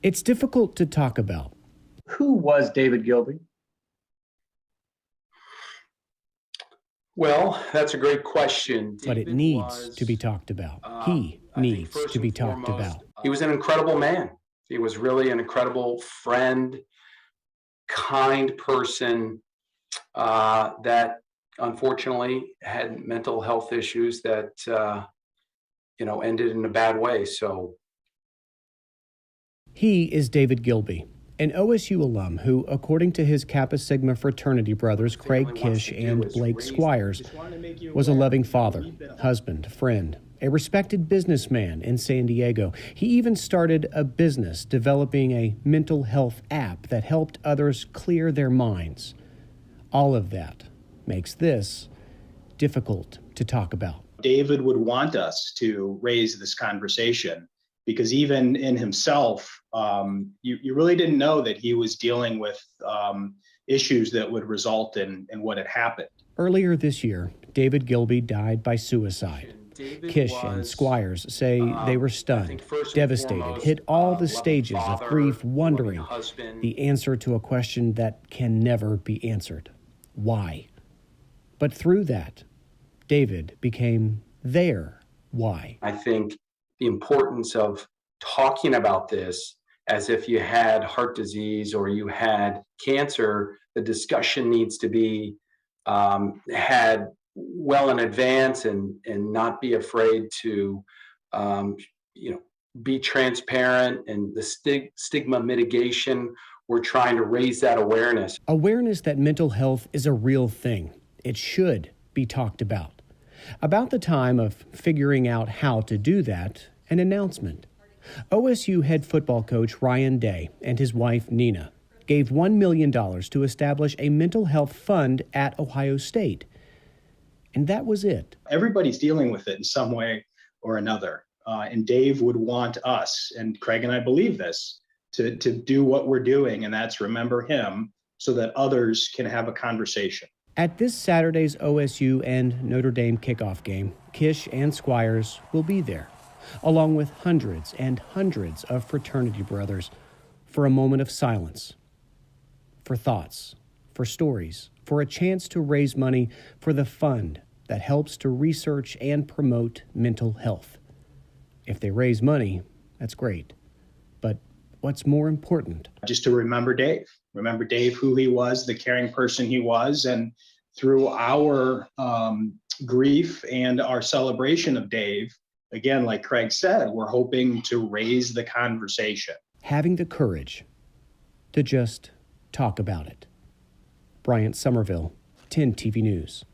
It's difficult to talk about. Who was David Gilby? Well, that's a great question. But it needs to be talked about. He needs to be talked about. He was an incredible man. He was really an incredible friend, kind person that unfortunately had mental health issues that, ended in a bad way. So He is David Gilby, an OSU alum who, according to his Kappa Sigma fraternity brothers Craig Kish and Blake Squires, was a loving father, husband, friend, a respected businessman in San Diego. He even started a business developing a mental health app that helped others clear their minds. All of that makes this difficult to talk about. David would want us to raise this conversation because even in himself, you really didn't know that he was dealing with issues that would result in what had happened. Earlier this year, David Gilby died by suicide. Kish and Squires say they were stunned, devastated, hit all the stages of grief, wondering the answer to a question that can never be answered. Why? But through that, David became their why. I think the importance of talking about this as if you had heart disease or you had cancer, the discussion needs to be had well in advance and not be afraid to, be transparent, and the stigma mitigation. We're trying to raise that awareness. Awareness that mental health is a real thing. It should be talked about. About the time of figuring out how to do that, an announcement. OSU head football coach Ryan Day and his wife Nina gave $1 million to establish a mental health fund at Ohio State. And that was it. Everybody's dealing with it in some way or another. And Dave would want us, and Craig and I believe this, to do what we're doing, and that's remember him so that others can have a conversation. At this Saturday's OSU and Notre Dame kickoff game, Kish and Squires will be there, along with hundreds and hundreds of fraternity brothers, for a moment of silence, for thoughts, for stories, for a chance to raise money for the fund that helps to research and promote mental health. If they raise money, that's great. But what's more important? Just to remember Dave, who he was, the caring person he was, and through our grief and our celebration of Dave, again, like Craig said, we're hoping to raise the conversation. Having the courage to just talk about it. Bryant Somerville, 10 TV News.